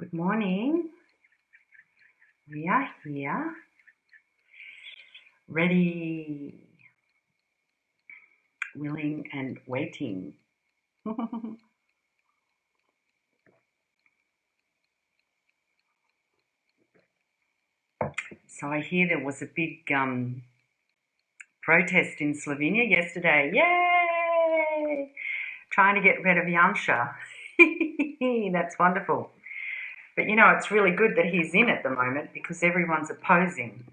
Good morning. We are here, ready, willing, and waiting. So I hear there was a big protest in Slovenia yesterday. Yay! Trying to get rid of Janša. That's wonderful. But it's really good that he's in at the moment because everyone's opposing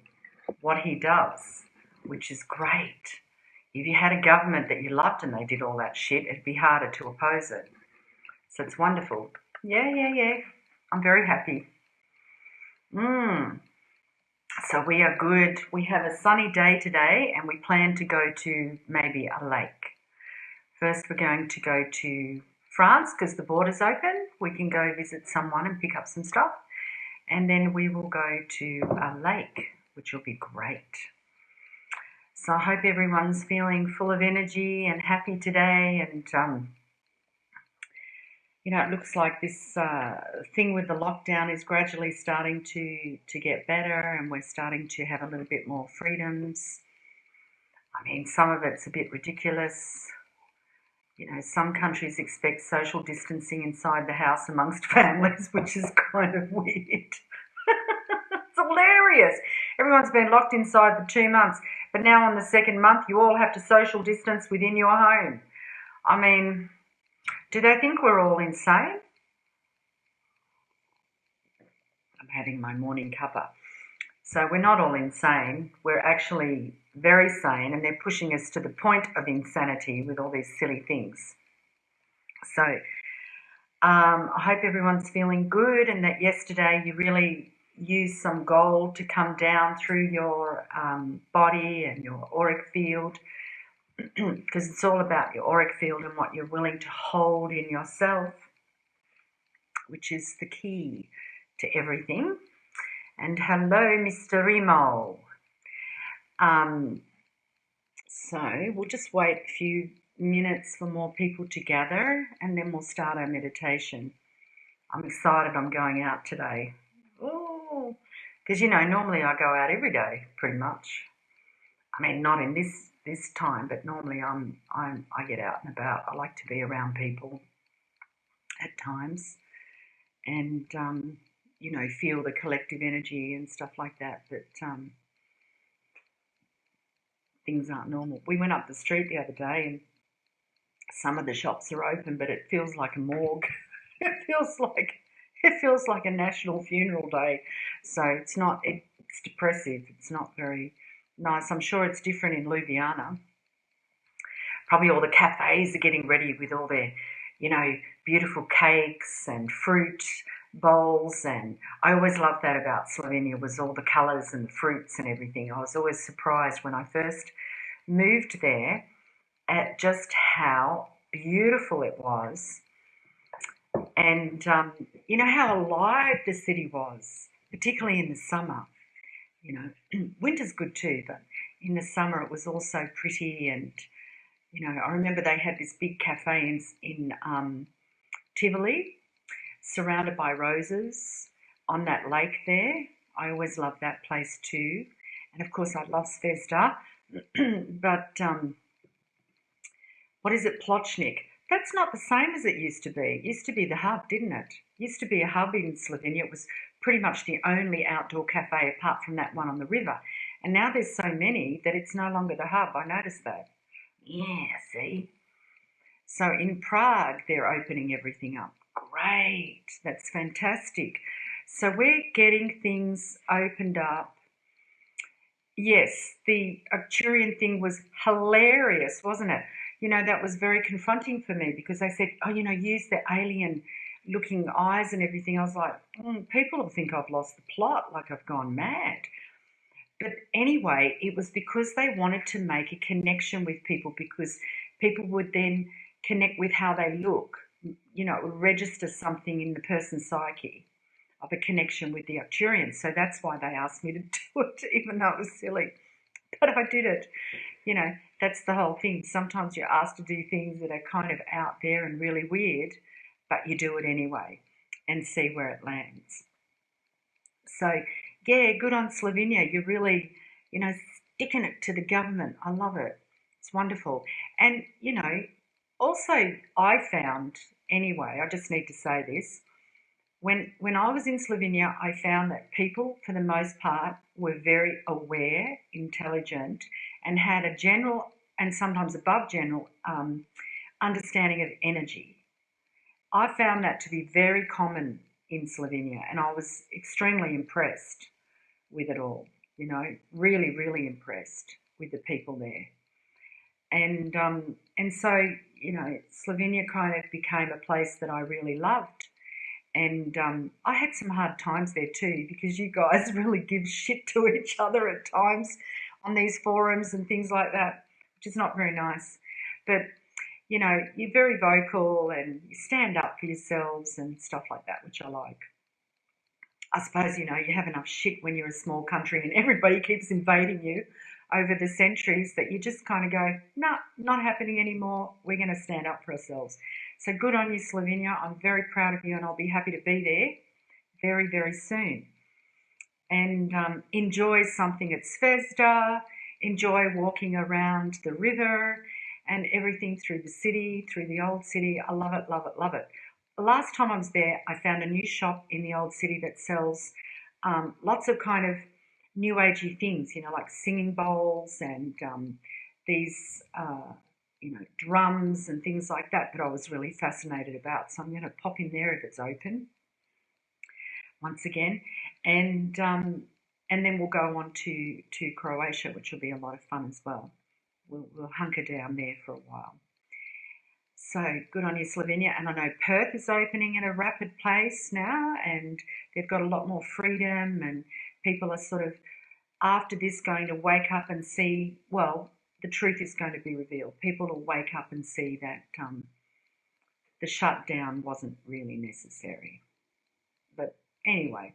what he does, which is great. If you had a government that you loved and they did all that shit, it'd be harder to oppose it. So it's wonderful. Yeah. I'm very happy. So we are good. We have a sunny day today and we plan to go to maybe a lake. First we're going to go to France because the border's open. We can go visit someone and pick up some stuff. And then we will go to a lake, which will be great. So I hope everyone's feeling full of energy and happy today. And it looks like this thing with the lockdown is gradually starting to get better, and we're starting to have a little bit more freedoms. I mean, some of it's a bit ridiculous. Some countries expect social distancing inside the house amongst families, which is kind of weird. It's hilarious. Everyone's been locked inside for 2 months, but now on the second month, you all have to social distance within your home. I mean, do they think we're all insane? I'm having my morning cuppa. So we're not all insane. We're actually very sane, and they're pushing us to the point of insanity with all these silly things. So I hope everyone's feeling good and that yesterday you really used some gold to come down through your body and your auric field, because it's all about your auric field and what you're willing to hold in yourself, which is the key to everything. And hello, Mr. Remo. So we'll just wait a few minutes for more people to gather and then we'll start our meditation. I'm excited I'm going out today. Oh, because normally I go out every day pretty much. I mean, not in this time, but normally I get out and about. I like to be around people at times and feel the collective energy and stuff like that. But things aren't normal. We went up the street the other day and some of the shops are open, but it feels like a morgue. It feels like a national funeral day. So it's depressive. It's not very nice. I'm sure it's different in Ljubljana. Probably all the cafes are getting ready with all their, beautiful cakes and fruit bowls. And I always loved that about Slovenia, was all the colours and the fruits and everything. I was always surprised when I first moved there at just how beautiful it was. And how alive the city was, particularly in the summer. Winter's good too, but in the summer it was also pretty. And I remember they had this big cafe in Tivoli, surrounded by roses on that lake there. I always loved that place too. And of course I love Svesta. But what is it, Plochnik? That's not the same as it used to be. It used to be the hub, didn't it? It used to be a hub in Slovenia. It was pretty much the only outdoor cafe apart from that one on the river. And now there's so many that it's no longer the hub. I noticed that. Yeah, see? So in Prague, they're opening everything up. Great. That's fantastic. So we're getting things opened up. Yes, the Arcturian thing was hilarious, wasn't it? That was very confronting for me because they said, use the alien looking eyes and everything. I was like, people will think I've lost the plot, like I've gone mad. But anyway, it was because they wanted to make a connection with people, because people would then connect with how they look. It would register something in the person's psyche of a connection with the Arcturians. So that's why they asked me to do it, even though it was silly. But I did it. That's the whole thing. Sometimes you're asked to do things that are kind of out there and really weird, but you do it anyway. and see where it lands. So, yeah, good on Slovenia. You're really, sticking it to the government. I love it. It's wonderful. And, also I found, anyway, I just need to say this. When I was in Slovenia, I found that people, for the most part, were very aware, intelligent, and had a general and sometimes above general understanding of energy. I found that to be very common in Slovenia, and I was extremely impressed with it all. Really, really impressed with the people there, and so Slovenia kind of became a place that I really loved. And I had some hard times there too, because you guys really give shit to each other at times on these forums and things like that, which is not very nice. But you're very vocal and you stand up for yourselves and stuff like that, which I like. I suppose, you have enough shit when you're a small country and everybody keeps invading you over the centuries that you just kind of go, nah, not happening anymore. We're going to stand up for ourselves. So good on you, Slovenia. I'm very proud of you, and I'll be happy to be there very, very soon. And enjoy something at Zvezda, enjoy walking around the river and everything through the city, through the old city. I love it, love it, love it. The last time I was there, I found a new shop in the old city that sells lots of kind of new agey things, like singing bowls and these, drums and things like that I was really fascinated about. So I'm going to pop in there if it's open once again, and then we'll go on to Croatia, which will be a lot of fun as well. We'll hunker down there for a while. So good on you, Slovenia. And I know Perth is opening at a rapid pace now, and they've got a lot more freedom, and people are sort of, after this, going to wake up and see, well, the truth is going to be revealed. People will wake up and see that the shutdown wasn't really necessary. But anyway,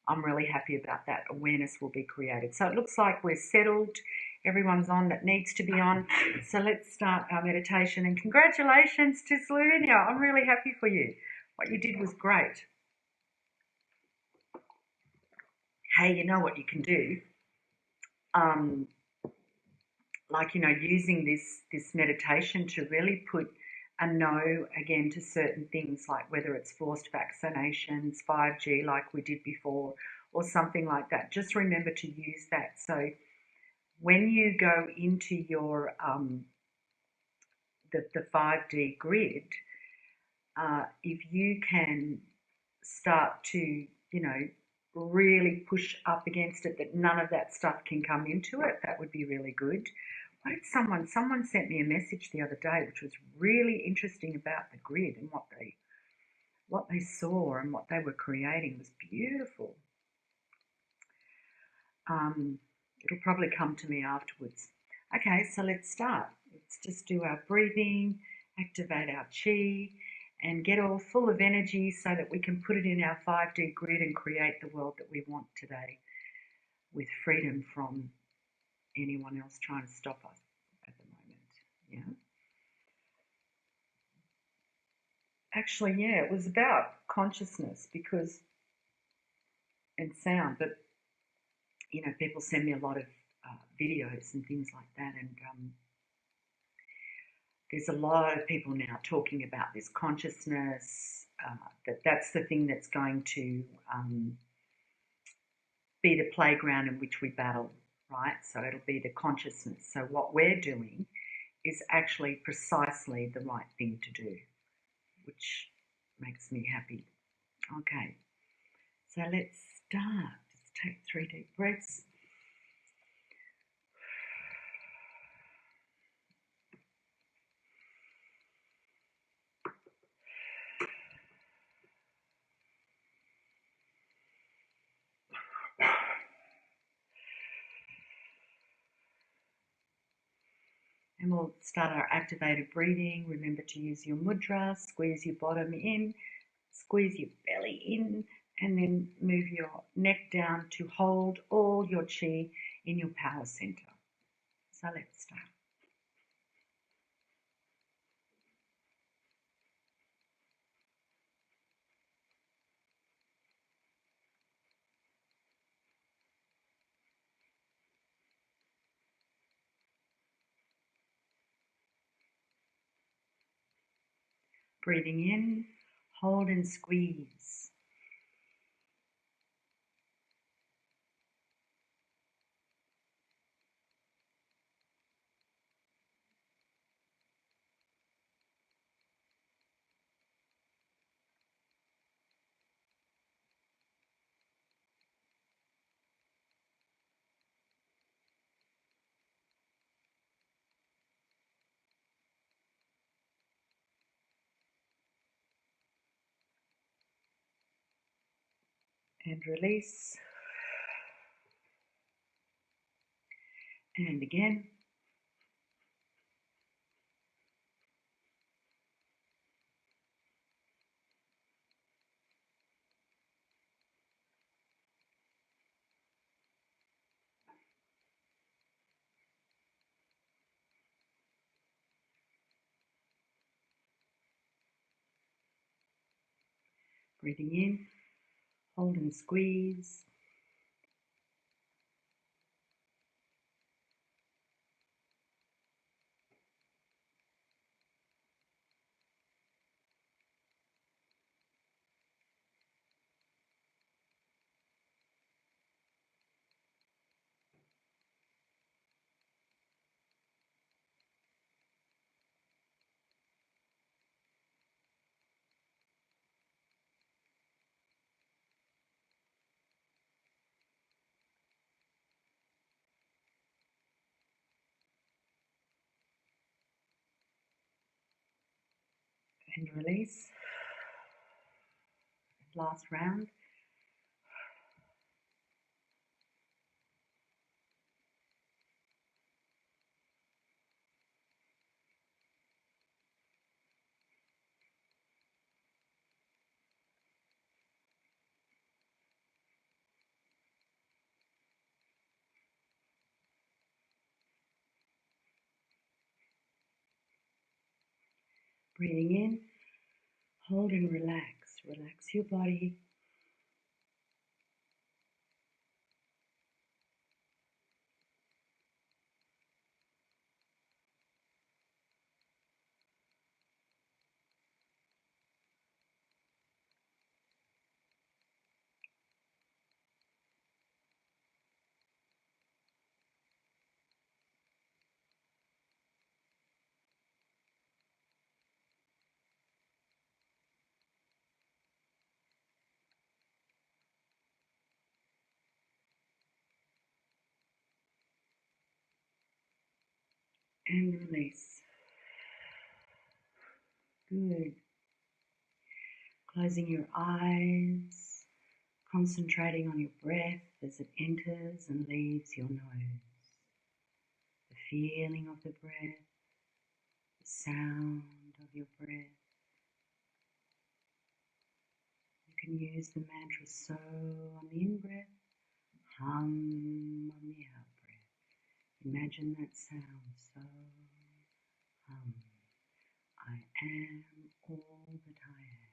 I'm really happy about that. Awareness will be created. So it looks like we're settled. Everyone's on that needs to be on. So let's start our meditation. And congratulations to Slovenia. I'm really happy for you. What you did was great. Hey, you know what you can do? Using this meditation to really put a no again to certain things, like whether it's forced vaccinations, 5G like we did before, or something like that. Just remember to use that. So when you go into your the 5D grid, if you can start to really push up against it, that none of that stuff can come into it, that would be really good. What did someone sent me a message the other day, which was really interesting about the grid and what they saw and what they were creating. It was beautiful. It'll probably come to me afterwards. Okay, so let's start. Let's just do our breathing, activate our chi, and get all full of energy so that we can put it in our 5D grid and create the world that we want today, with freedom from anyone else trying to stop us at the moment. Yeah. Actually, yeah, it was about consciousness and sound, but people send me a lot of videos and things like that, and there's a lot of people now talking about this consciousness, that's the thing that's going to be the playground in which we battle, right? So it'll be the consciousness. So what we're doing is actually precisely the right thing to do, which makes me happy. Okay, so let's start. Just take 3 deep breaths. And we'll start our activated breathing. Remember to use your mudra, squeeze your bottom in, squeeze your belly in, and then move your neck down to hold all your chi in your power center. So let's start. Breathing in, hold and squeeze. And release. And again. Breathing in, hold and squeeze. And release. Last round. Breathing in, hold and relax. Relax your body. And release. Good. Closing your eyes, concentrating on your breath as it enters and leaves your nose. The feeling of the breath, the sound of your breath. You can use the mantra so on the in-breath, hum on the out-breath. Imagine that sound, so hum. I am all that I am.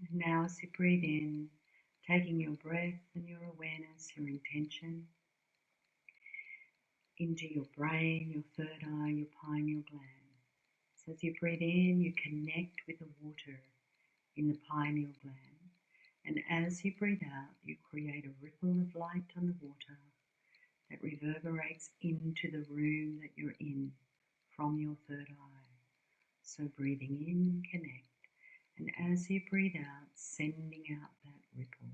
And now as you breathe in, taking your breath and your awareness, your intention, into your brain, your third eye, your pineal gland. So as you breathe in, you connect with the water in the pineal gland. And as you breathe out, you create a ripple of light on the water that reverberates into the room that you're in from your third eye. So breathing in, connect. And as you breathe out, sending out that ripple.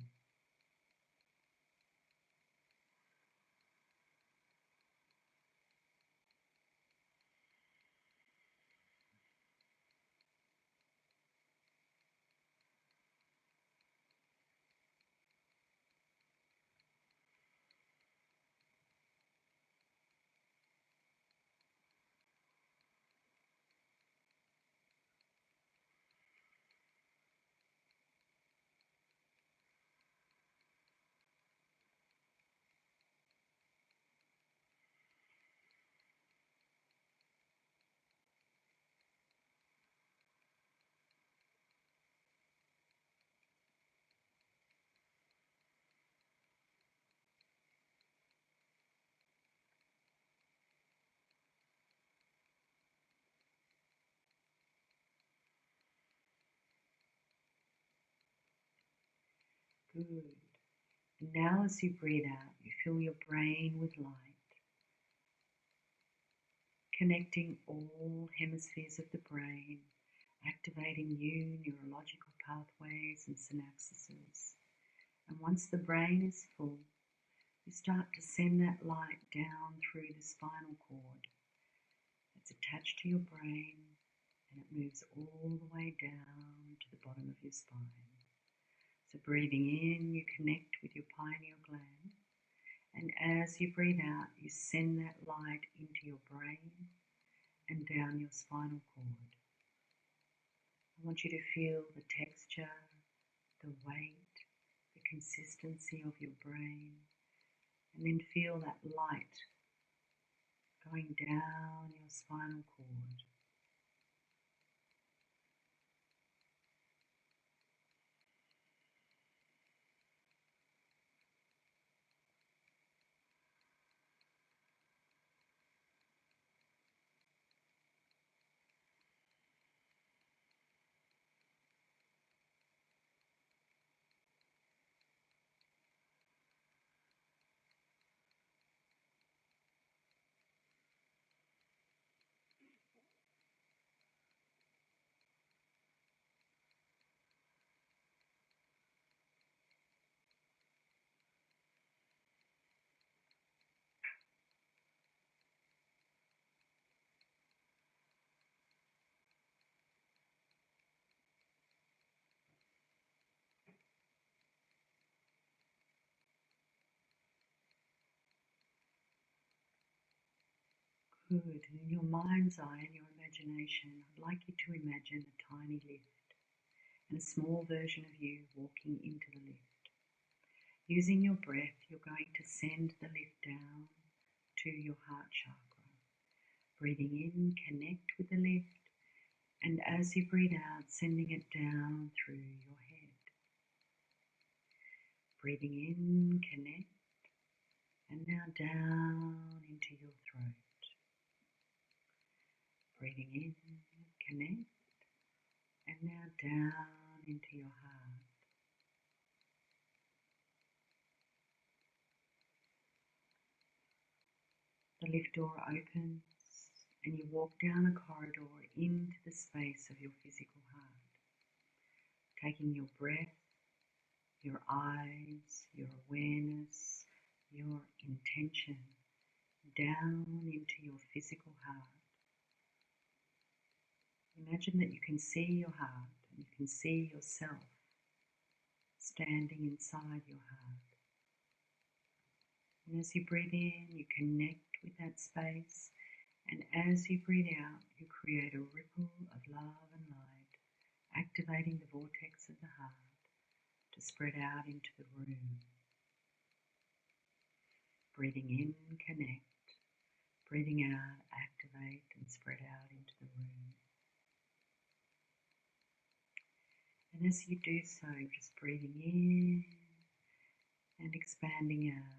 Good. And now as you breathe out, you fill your brain with light, connecting all hemispheres of the brain, activating new neurological pathways and synapses. And once the brain is full, you start to send that light down through the spinal cord. It's attached to your brain and it moves all the way down to the bottom of your spine. So breathing in, you connect with your pineal gland, and as you breathe out, you send that light into your brain and down your spinal cord. I want you to feel the texture, the weight, the consistency of your brain, and then feel that light going down your spinal cord. Good. And in your mind's eye and your imagination, I'd like you to imagine a tiny lift and a small version of you walking into the lift. Using your breath, you're going to send the lift down to your heart chakra. Breathing in, connect with the lift, and as you breathe out, sending it down through your head. Breathing in, connect, and now down into your throat. Breathing in, connect, and now down into your heart. The lift door opens and you walk down a corridor into the space of your physical heart, taking your breath, your eyes, your awareness, your intention down into your physical heart. Imagine that you can see your heart and you can see yourself standing inside your heart. And as you breathe in, you connect with that space, and as you breathe out, you create a ripple of love and light, activating the vortex of the heart to spread out into the room. Breathing in, connect. Breathing out, activate and spread out into the room. And as you do so, just breathing in and expanding out.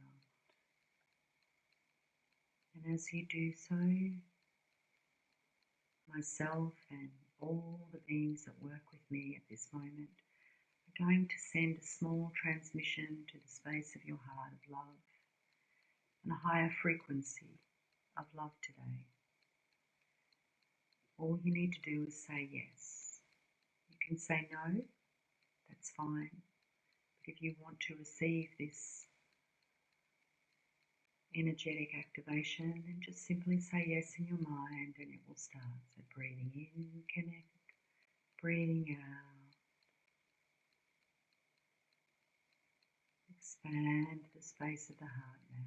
And as you do so, myself and all the beings that work with me at this moment are going to send a small transmission to the space of your heart of love and a higher frequency of love today. All you need to do is say yes. You can say no, that's fine. But if you want to receive this energetic activation, then just simply say yes in your mind and it will start. So breathing in, connect, breathing out, expand the space of the heart now.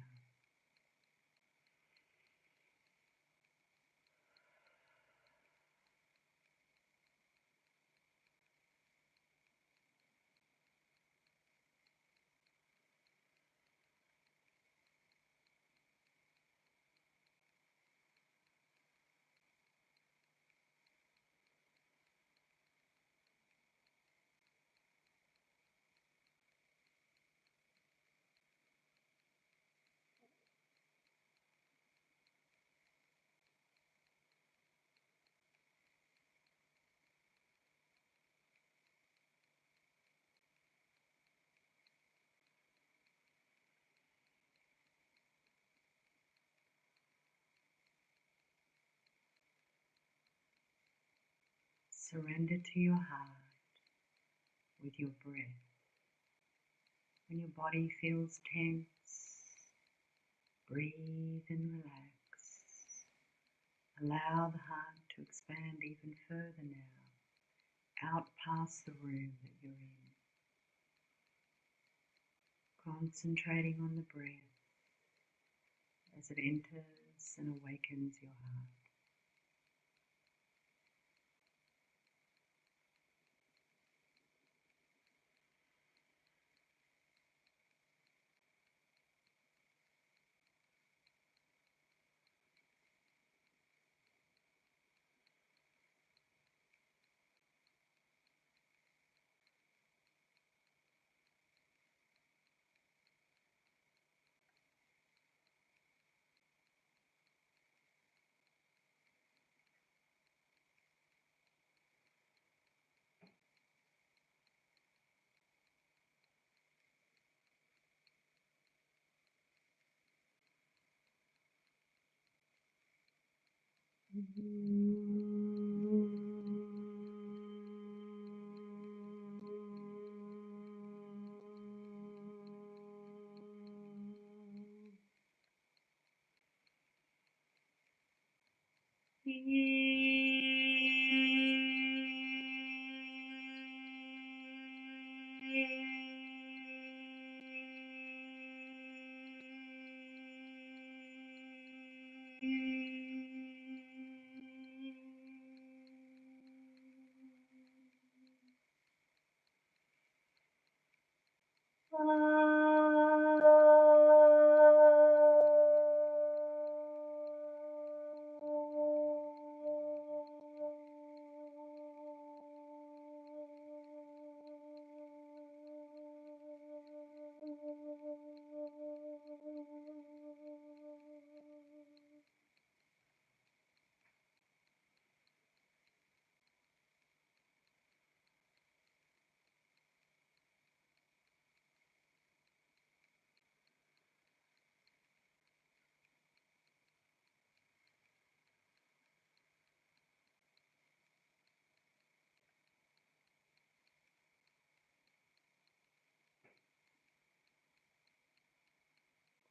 Surrender to your heart with your breath. When your body feels tense, breathe and relax. Allow the heart to expand even further now, out past the room that you're in. Concentrating on the breath as it enters and awakens your heart.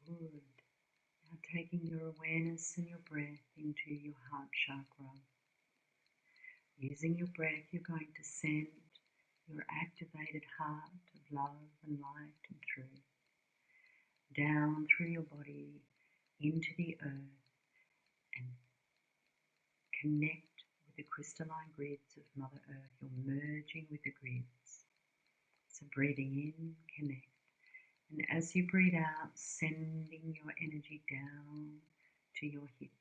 Good. Now taking your awareness and your breath into your heart chakra. Using your breath, you're going to send your activated heart of love and light and truth down through your body into the earth and connect with the crystalline grids of Mother Earth. You're merging with the grids. So breathing in, connect. And as you breathe out, sending your energy down to your hips.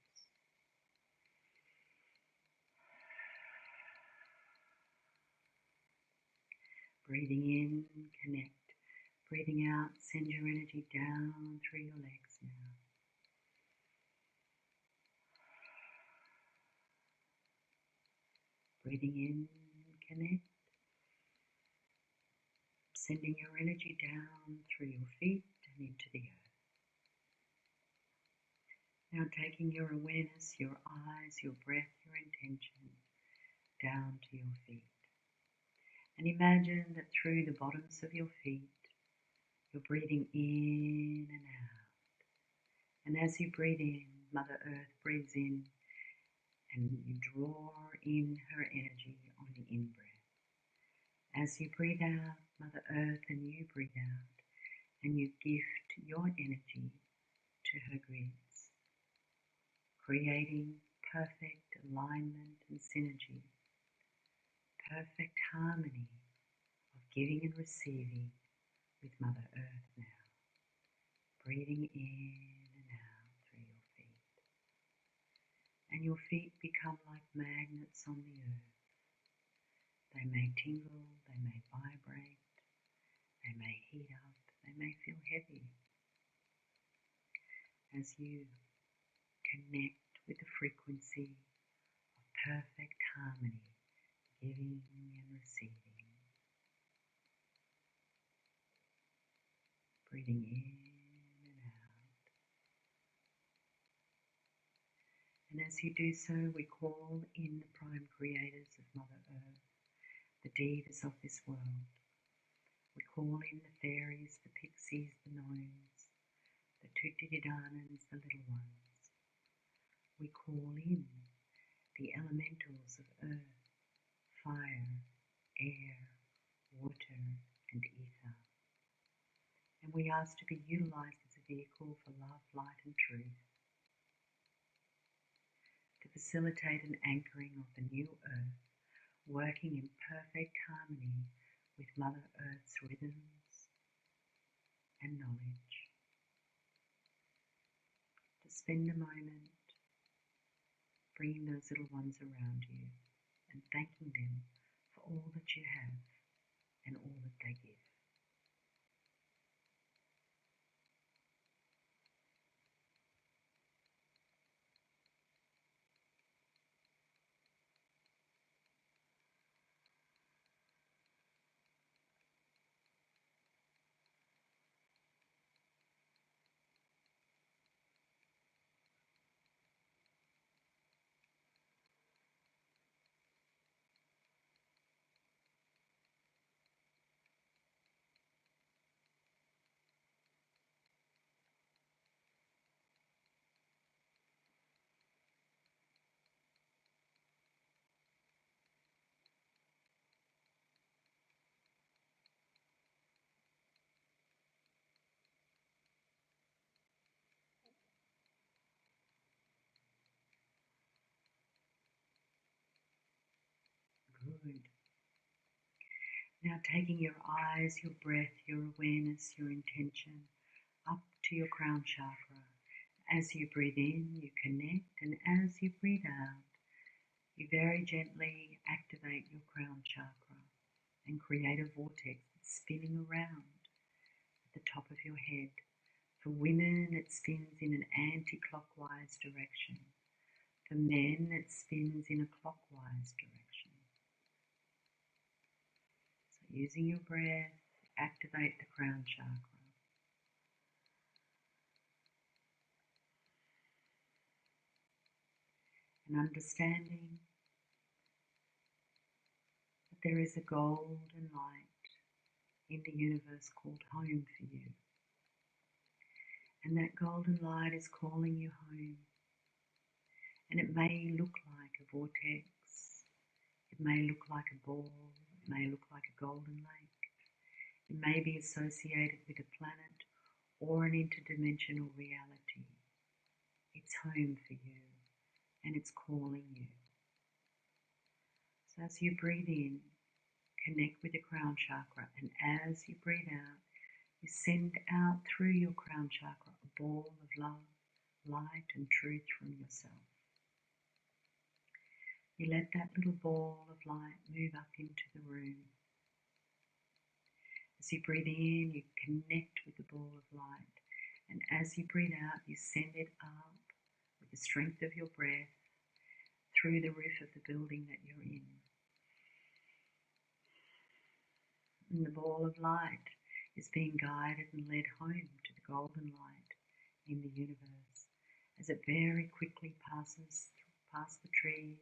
Breathing in, connect. Breathing out, send your energy down through your legs now. Breathing in, connect. Sending your energy down through your feet and into the earth. Now taking your awareness, your eyes, your breath, your intention down to your feet. And imagine that through the bottoms of your feet, you're breathing in and out. And as you breathe in, Mother Earth breathes in and you draw in her energy on the in-breath. As you breathe out, Mother Earth, and you breathe out, and you gift your energy to her grids, creating perfect alignment and synergy, perfect harmony of giving and receiving with Mother Earth now. Breathing in and out through your feet. And your feet become like magnets on the earth. They may tingle, they may vibrate, they may heat up, they may feel heavy. As you connect with the frequency of perfect harmony, giving and receiving. Breathing in and out. And as you do so, we call in the prime creators of Mother Earth, the divas of this world. We call in the fairies, the pixies, the gnomes, the Tuttiridanans, the little ones. We call in the elementals of earth, fire, air, water, and ether. And we ask to be utilized as a vehicle for love, light, and truth, to facilitate an anchoring of the new earth, working in perfect harmony with Mother Earth's rhythms and knowledge. To spend a moment bringing those little ones around you and thanking them for all that you have and all that they give. Good. Now taking your eyes, your breath, your awareness, your intention up to your crown chakra. As you breathe in, you connect, and as you breathe out, you very gently activate your crown chakra and create a vortex that's spinning around at the top of your head. For women, it spins in an anti-clockwise direction. For men, it spins in a clockwise direction. So using your breath, activate the crown chakra. And understanding that there is a golden light in the universe called home for you. And that golden light is calling you home. And it may look like a vortex, it may look like a ball, it may look like a golden lake. It may be associated with a planet or an interdimensional reality. It's home for you and it's calling you. So as you breathe in, connect with the crown chakra, and as you breathe out, you send out through your crown chakra a ball of love, light and truth from yourself. You let that little ball of light move up into the room. As you breathe in, you connect with the ball of light, and as you breathe out, you send it up with the strength of your breath through the roof of the building that you're in. And the ball of light is being guided and led home to the golden light in the universe as it very quickly passes past the trees,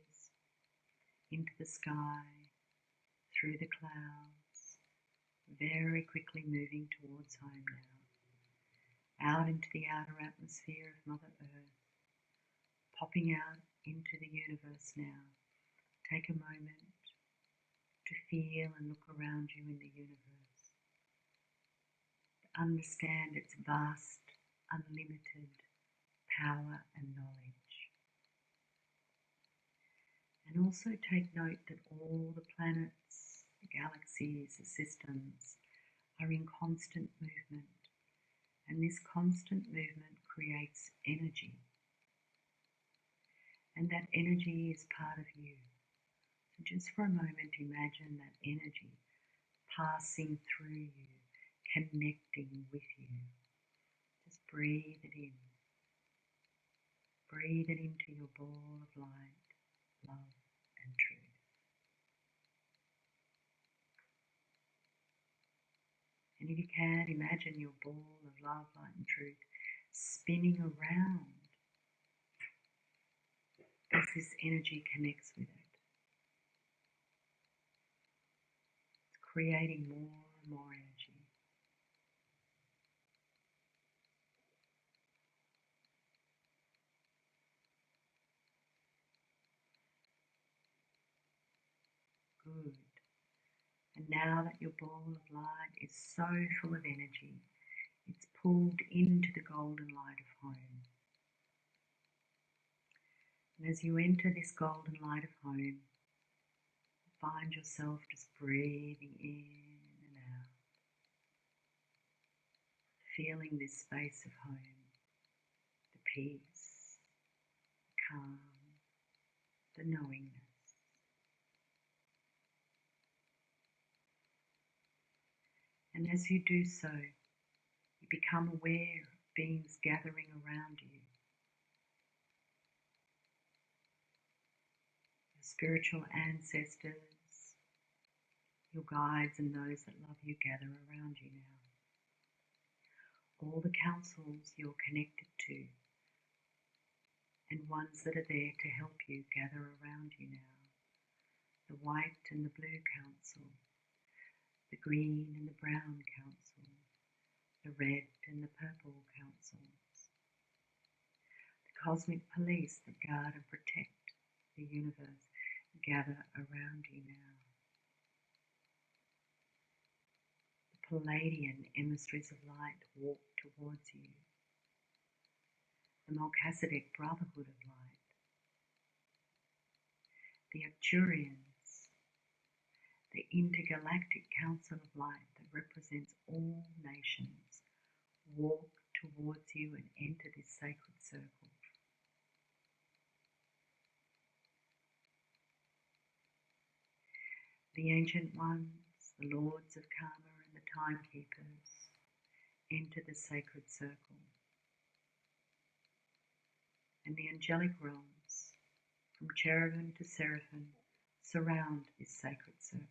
into the sky, through the clouds, very quickly moving towards home now, out into the outer atmosphere of Mother Earth, popping out into the universe now. Take a moment to feel and look around you in the universe. To understand its vast, unlimited power and knowledge. And also take note that all the planets, the galaxies, the systems are in constant movement. And this constant movement creates energy. And that energy is part of you. So just for a moment, imagine that energy passing through you, connecting with you. Just breathe it in. Breathe it into your ball of light, love, and truth. And if you can, imagine your ball of love, light, and truth spinning around as this energy connects with it. It's creating more and more energy. Good. And now that your ball of light is so full of energy, it's pulled into the golden light of home. And as you enter this golden light of home, find yourself just breathing in and out, feeling this space of home, the peace, the calm, the knowingness. And as you do so, you become aware of beings gathering around you. Your spiritual ancestors, your guides and those that love you gather around you now. All the councils you're connected to and ones that are there to help you gather around you now. The white and the blue council, the green and the brown council, the red and the purple councils, the cosmic police that guard and protect the universe gather around you now. The Palladian emissaries of light walk towards you. The Melchizedek Brotherhood of Light, the Arcturians, the Intergalactic Council of Light that represents all nations, walk towards you and enter this sacred circle. The Ancient Ones, the Lords of Karma and the Timekeepers enter the sacred circle. And the angelic realms, from cherubim to seraphim, surround this sacred circle.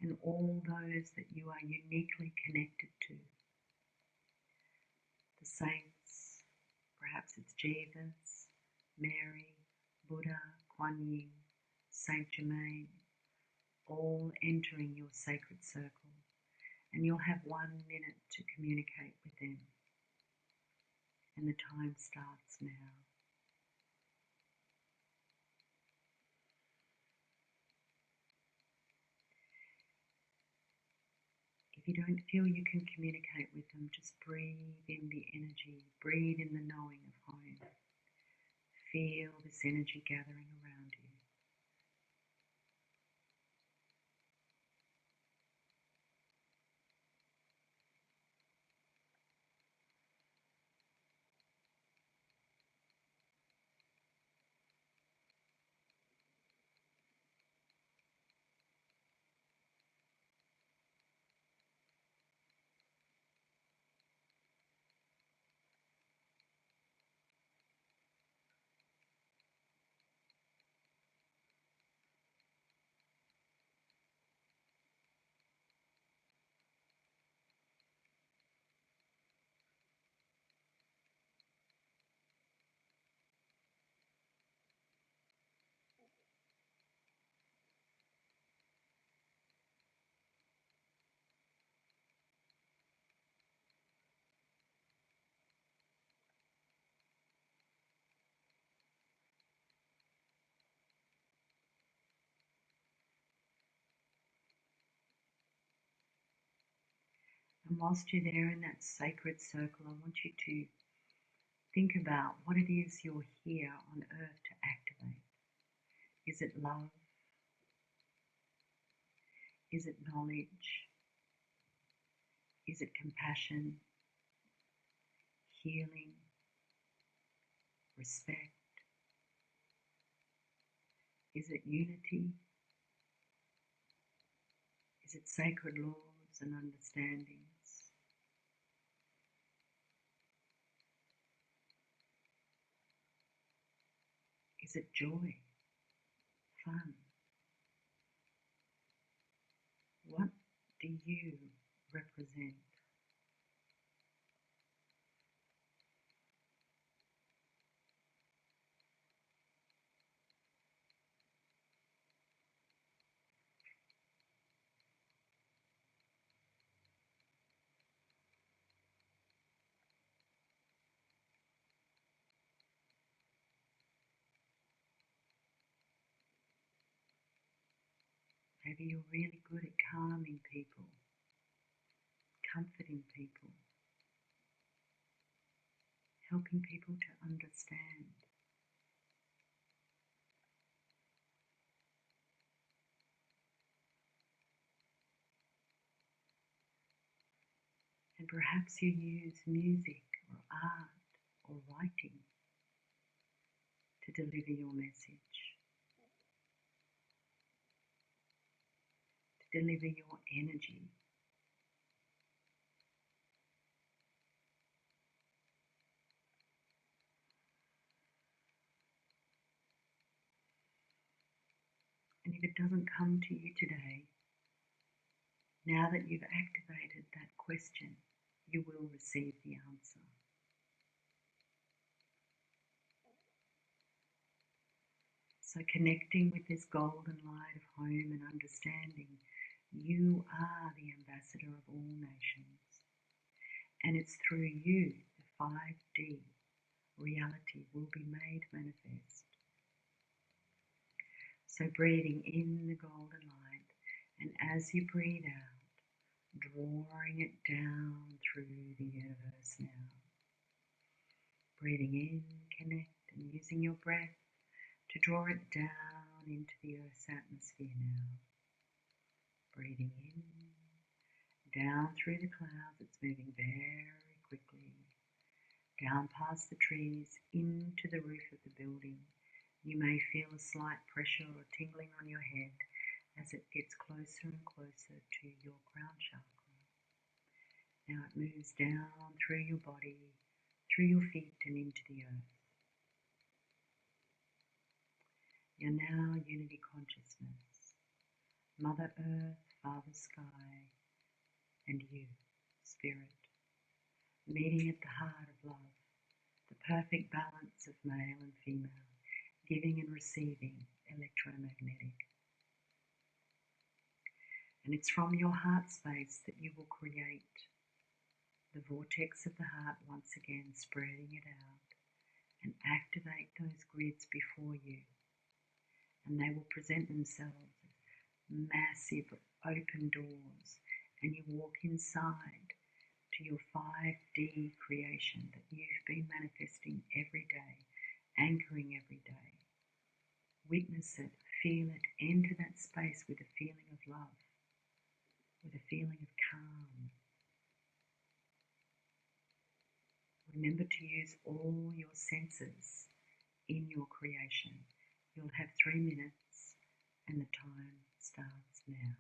And all those that you are uniquely connected to, the saints, perhaps it's Jesus, Mary, Buddha, Kuan Yin, Saint Germain, all entering your sacred circle, and you'll have 1 minute to communicate with them. And the time starts now. If you don't feel you can communicate with them, just breathe in the energy, breathe in the knowing of home. Feel this energy gathering around you. And whilst you're there in that sacred circle, I want you to think about what it is you're here on earth to activate. Is it love? Is it knowledge? Is it compassion? Healing? Respect? Is it unity? Is it sacred laws and understandings? Is it joy? Fun? What do you represent? Maybe you're really good at calming people, comforting people, helping people to understand. And perhaps you use music or art or writing to deliver your message, to deliver your energy. And if it doesn't come to you today, now that you've activated that question, you will receive the answer. So connecting with this golden light of home and understanding, you are the ambassador of all nations. And it's through you the 5D reality will be made manifest. So breathing in the golden light, and as you breathe out, drawing it down through the universe now. Breathing in, connect, and using your breath to draw it down into the Earth's atmosphere now. Breathing in, down through the clouds, it's moving very quickly, down past the trees, into the roof of the building. You may feel a slight pressure or tingling on your head as it gets closer and closer to your crown chakra. Now it moves down through your body, through your feet and into the earth. You're now unity consciousness, Mother Earth, Father Sky, and you, Spirit, meeting at the heart of love, the perfect balance of male and female, giving and receiving, electromagnetic. And it's from your heart space that you will create the vortex of the heart once again, spreading it out, and activate those grids before you. And they will present themselves as massive open doors, and you walk inside to your 5D creation that you've been manifesting every day, anchoring every day. Witness it, feel it, enter that space with a feeling of love, with a feeling of calm. Remember to use all your senses in your creation. You'll have 3 minutes and the time starts now.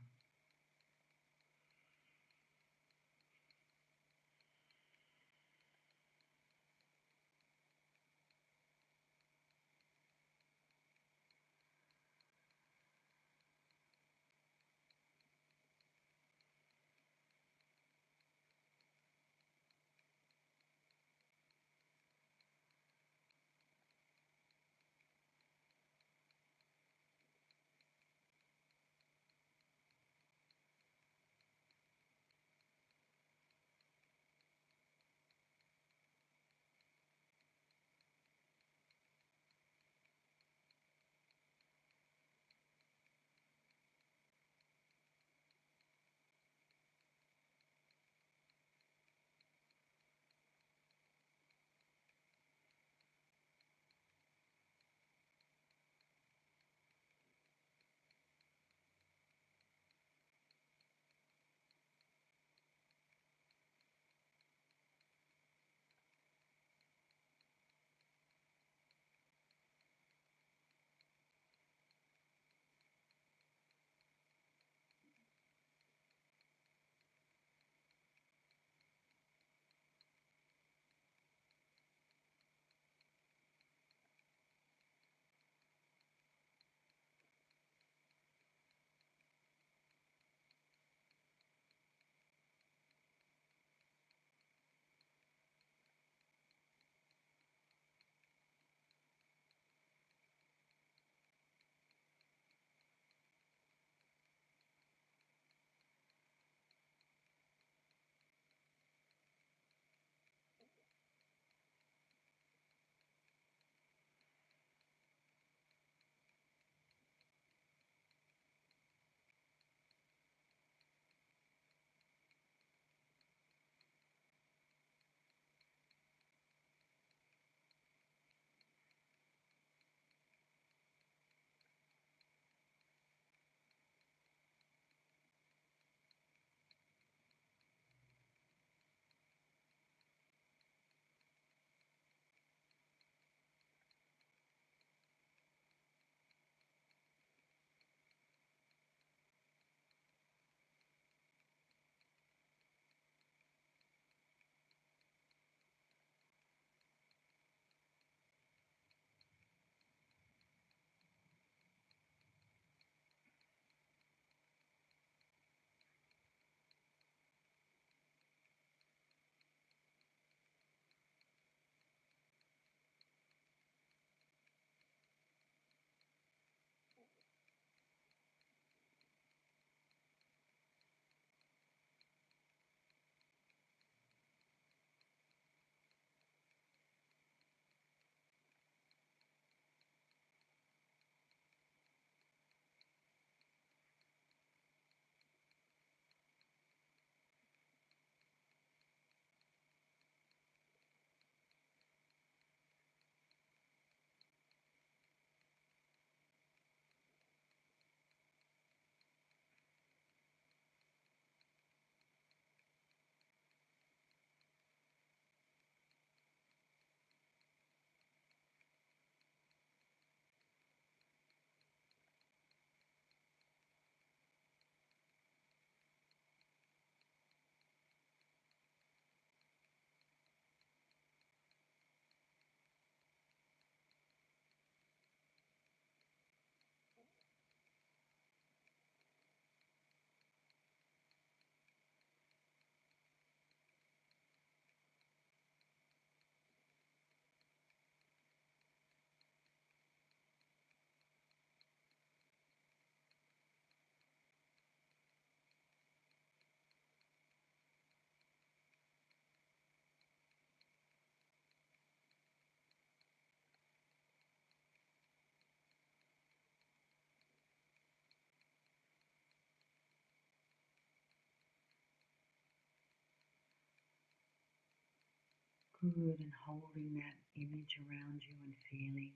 Good, and holding that image around you and feeling.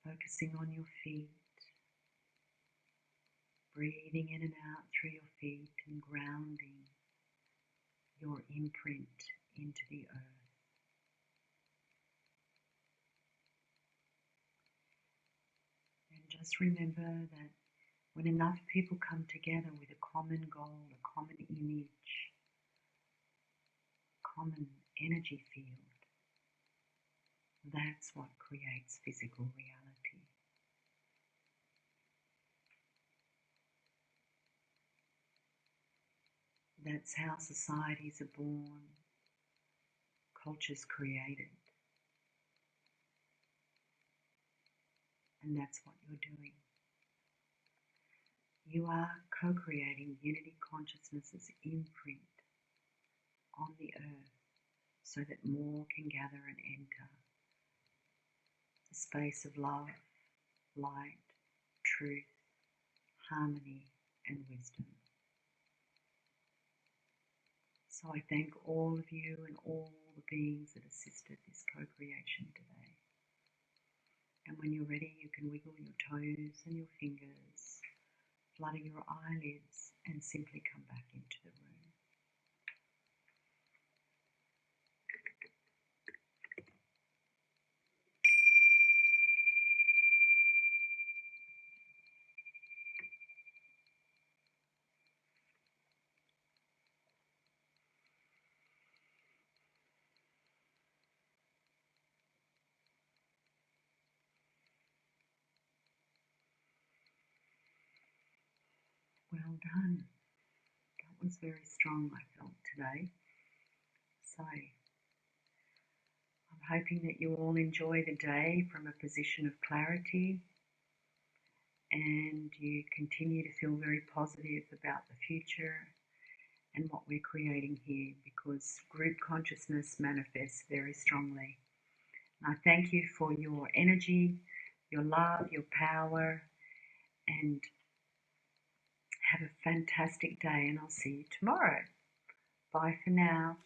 Focusing on your feet, breathing in and out through your feet and grounding your imprint into the earth. And just remember that when enough people come together with a common goal, a common image, common energy field, that's what creates physical reality. That's how societies are born, cultures created. And that's what you're doing. You are co-creating unity consciousness's imprint on the earth so that more can gather and enter the space of love, light, truth, harmony, and wisdom. So I thank all of you and all the beings that assisted this co-creation today. And when you're ready, you can wiggle your toes and your fingers, flutter your eyelids, and simply come back into the room. Well done. That was very strong, I felt today. So I'm hoping that you all enjoy the day from a position of clarity and you continue to feel very positive about the future and what we're creating here, because group consciousness manifests very strongly. And I thank you for your energy, your love, your power, and have a fantastic day, and I'll see you tomorrow. Bye for now.